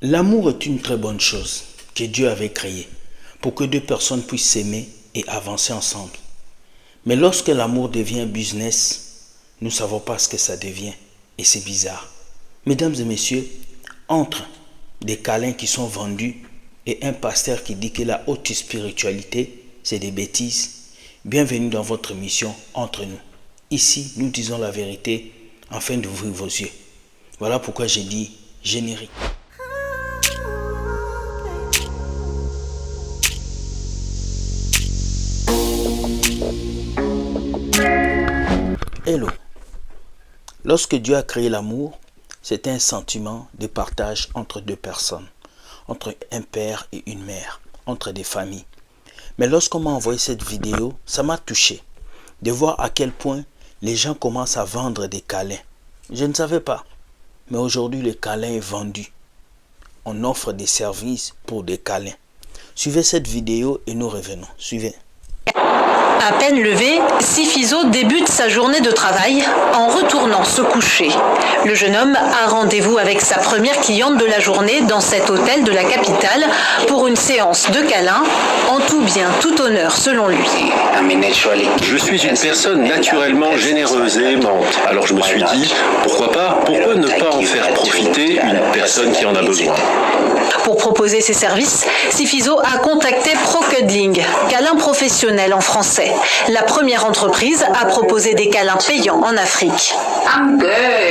L'amour est une très bonne chose que Dieu avait créée pour que deux personnes puissent s'aimer et avancer ensemble. Mais lorsque l'amour devient business, nous ne savons pas ce que ça devient et c'est bizarre. Mesdames et messieurs, entre des câlins qui sont vendus et un pasteur qui dit que la haute spiritualité, c'est des bêtises, bienvenue dans votre émission Entre nous. Ici, nous disons la vérité afin d'ouvrir vos yeux. Voilà pourquoi j'ai dit générique. Hello. Lorsque Dieu a créé l'amour, c'était un sentiment de partage entre deux personnes, entre un père et une mère, entre des familles. Mais lorsqu'on m'a envoyé cette vidéo, ça m'a touché de voir à quel point les gens commencent à vendre des câlins. Je ne savais pas, mais aujourd'hui le câlin est vendu. On offre des services pour des câlins. Suivez cette vidéo et nous revenons. Suivez. À peine levé, Sifiso débute sa journée de travail en retournant se coucher. Le jeune homme a rendez-vous avec sa première cliente de la journée dans cet hôtel de la capitale pour une séance de câlins, en tout bien, tout honneur selon lui. Je suis une personne naturellement généreuse et aimante. Alors je me suis dit, pourquoi ne pas en faire profiter une personne qui en a besoin. Pour proposer ses services, Sifiso a contacté ProCuddling, câlin professionnel en français, la première entreprise à proposer des câlins payants en Afrique.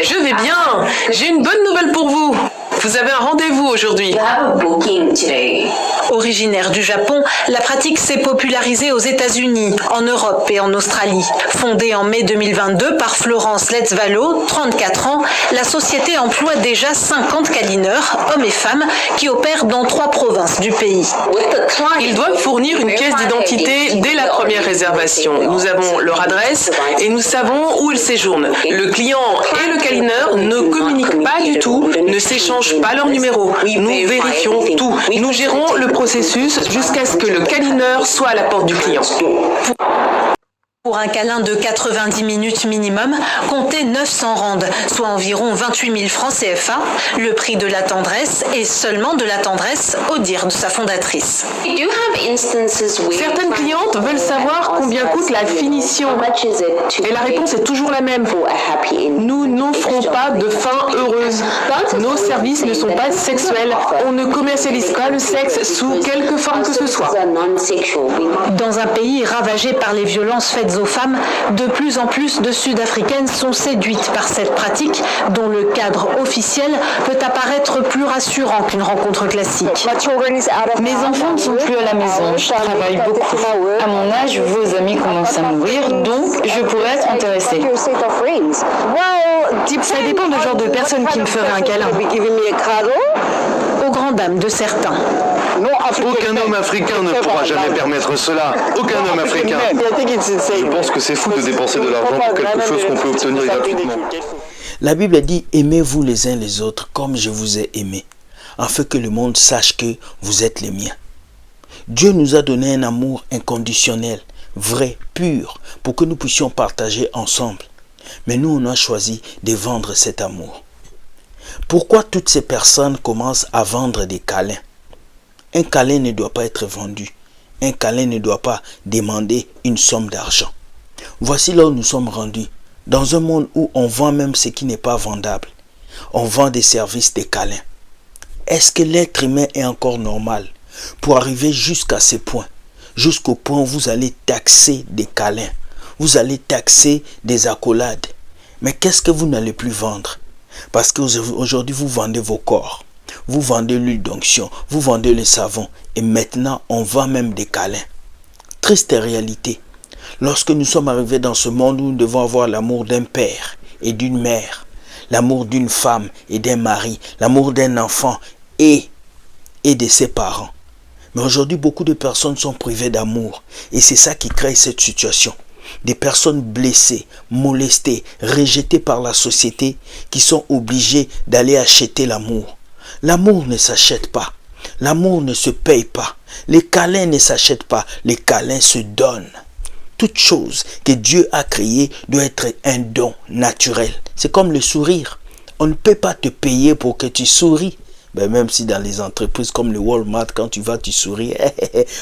Je vais bien. J'ai une bonne nouvelle pour vous. Vous avez un rendez-vous aujourd'hui. Originaire du Japon, la pratique s'est popularisée aux États-Unis, en Europe et en Australie. Fondée en mai 2022 par Florence Letzvalo, 34 ans, la société emploie déjà 50 câlineurs, hommes et femmes, qui opèrent dans 3 provinces du pays. Ils doivent fournir une pièce d'identité dès la première réservation. Nous avons leur adresse et nous savons où ils séjournent. Le client et le câlineur ne communiquent pas du tout, ne s'échangent pas leur numéro. Nous vérifions tout. Nous gérons le processus jusqu'à ce que le câlineur soit à la porte du client. Pour un câlin de 90 minutes minimum, comptez 900 randes, soit environ 28 000 francs CFA, le prix de la tendresse et seulement de la tendresse au dire de sa fondatrice. Certaines clientes veulent savoir combien coûte la finition. Et la réponse est toujours la même. Nous n'offrons pas de fin heureuse. Nos services ne sont pas sexuels. On ne commercialise pas le sexe sous quelque forme que ce soit. Dans un pays ravagé par les violences faites aux femmes, de plus en plus de Sud-Africaines sont séduites par cette pratique dont le cadre officiel peut apparaître plus rassurant qu'une rencontre classique. Mes enfants ne sont plus à la maison, je travaille beaucoup. À mon âge, vos amis commencent à mourir, donc je pourrais être intéressée. Ça dépend du genre de personne qui me ferait un câlin. Aux grandes dames de certains. Aucun homme africain ne pourra jamais permettre cela. Aucun homme africain. Je pense que c'est fou de dépenser de l'argent pour quelque chose qu'on peut obtenir gratuitement. La Bible dit « Aimez-vous les uns les autres comme je vous ai aimés, afin que le monde sache que vous êtes les miens. » Dieu nous a donné un amour inconditionnel, vrai, pur, pour que nous puissions partager ensemble. Mais nous, on a choisi de vendre cet amour. Pourquoi toutes ces personnes commencent à vendre des câlins? Un câlin ne doit pas être vendu. Un câlin ne doit pas demander une somme d'argent. Voici là où nous sommes rendus. Dans un monde où on vend même ce qui n'est pas vendable. On vend des services de câlins. Est-ce que l'être humain est encore normal pour arriver jusqu'à ce point? Jusqu'au point où vous allez taxer des câlins. Vous allez taxer des accolades. Mais qu'est-ce que vous n'allez plus vendre? Parce qu'aujourd'hui vous vendez vos corps. Vous vendez l'huile d'onction, vous vendez le savon et maintenant on vend même des câlins. Triste réalité. Lorsque nous sommes arrivés dans ce monde où nous devons avoir l'amour d'un père et d'une mère, l'amour d'une femme et d'un mari, l'amour d'un enfant et de ses parents. Mais aujourd'hui beaucoup de personnes sont privées d'amour et c'est ça qui crée cette situation. Des personnes blessées, molestées, rejetées par la société qui sont obligées d'aller acheter l'amour. L'amour ne s'achète pas. L'amour ne se paye pas. Les câlins ne s'achètent pas. Les câlins se donnent. Toute chose que Dieu a créée doit être un don naturel. C'est comme le sourire. On ne peut pas te payer pour que tu souris. Ben, même si dans les entreprises comme le Walmart, quand tu vas, tu souris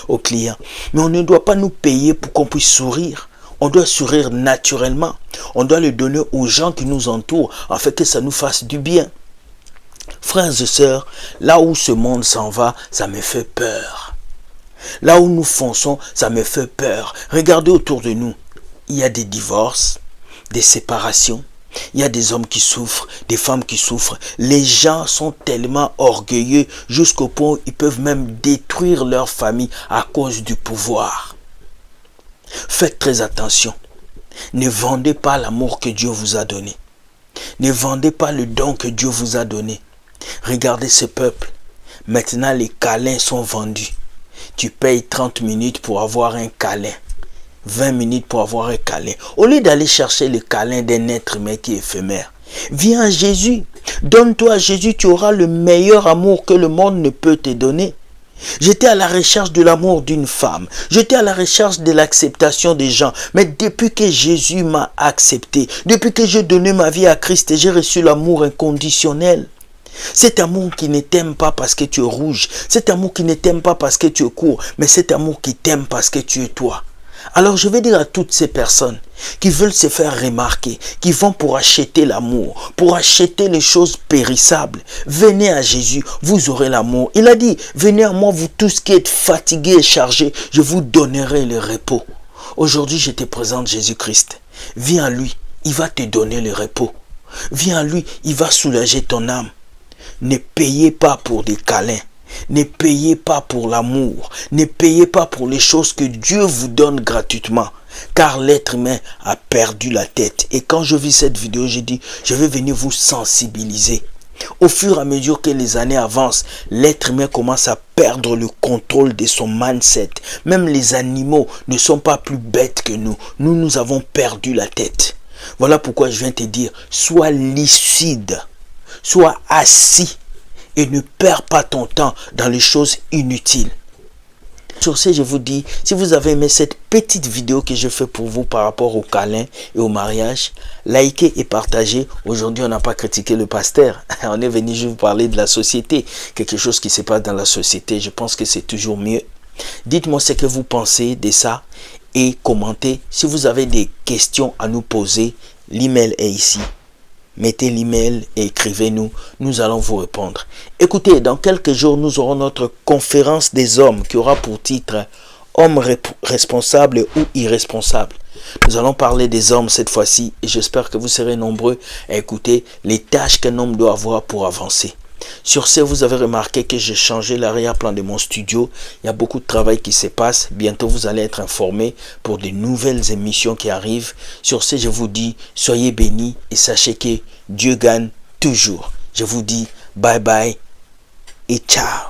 aux clients. Mais on ne doit pas nous payer pour qu'on puisse sourire. On doit sourire naturellement. On doit le donner aux gens qui nous entourent afin que ça nous fasse du bien. Frères et sœurs, là où ce monde s'en va, ça me fait peur. Là où nous fonçons, ça me fait peur. Regardez autour de nous. Il y a des divorces, des séparations. Il y a des hommes qui souffrent, des femmes qui souffrent. Les gens sont tellement orgueilleux jusqu'au point où ils peuvent même détruire leur famille à cause du pouvoir. Faites très attention. Ne vendez pas l'amour que Dieu vous a donné. Ne vendez pas le don que Dieu vous a donné. Regardez ce peuple. Maintenant, les câlins sont vendus. Tu payes 30 minutes pour avoir un câlin. 20 minutes pour avoir un câlin. Au lieu d'aller chercher le câlin d'un être humain qui est éphémère, viens à Jésus. Donne-toi à Jésus, tu auras le meilleur amour que le monde ne peut te donner. J'étais à la recherche de l'amour d'une femme. J'étais à la recherche de l'acceptation des gens. Mais depuis que Jésus m'a accepté, depuis que j'ai donné ma vie à Christ et j'ai reçu l'amour inconditionnel, cet amour qui ne t'aime pas parce que tu es rouge, cet amour qui ne t'aime pas parce que tu es court, mais cet amour qui t'aime parce que tu es toi. Alors je vais dire à toutes ces personnes qui veulent se faire remarquer, qui vont pour acheter l'amour, pour acheter les choses périssables, venez à Jésus, vous aurez l'amour. Il a dit, venez à moi vous tous qui êtes fatigués et chargés, je vous donnerai le repos. Aujourd'hui je te présente Jésus-Christ. Viens à lui, il va te donner le repos. Viens à lui, il va soulager ton âme. Ne payez pas pour des câlins. Ne payez pas pour l'amour. Ne payez pas pour les choses que Dieu vous donne gratuitement. Car l'être humain a perdu la tête. Et quand je vis cette vidéo, j'ai dit, je vais venir vous sensibiliser. Au fur et à mesure que les années avancent, l'être humain commence à perdre le contrôle de son mindset. Même les animaux ne sont pas plus bêtes que nous. Nous avons perdu la tête. Voilà pourquoi je viens te dire, sois lucide. Sois assis. Et ne perds pas ton temps dans les choses inutiles. Sur ce, je vous dis, si vous avez aimé cette petite vidéo que je fais pour vous par rapport au câlin et au mariage, likez et partagez. Aujourd'hui, on n'a pas critiqué le pasteur. On est venu juste vous parler de la société. Quelque chose qui se passe dans la société. Je pense que c'est toujours mieux. Dites-moi ce que vous pensez de ça et commentez. Si vous avez des questions à nous poser, l'email est ici. Mettez l'email et écrivez-nous, nous allons vous répondre. Écoutez, dans quelques jours, nous aurons notre conférence des hommes qui aura pour titre « Hommes responsables ou irresponsables ». Nous allons parler des hommes cette fois-ci et j'espère que vous serez nombreux à écouter les tâches qu'un homme doit avoir pour avancer. Sur ce, vous avez remarqué que j'ai changé l'arrière-plan de mon studio. Il y a beaucoup de travail qui se passe. Bientôt, vous allez être informés pour de nouvelles émissions qui arrivent. Sur ce, je vous dis, soyez bénis et sachez que Dieu gagne toujours. Je vous dis bye bye et ciao.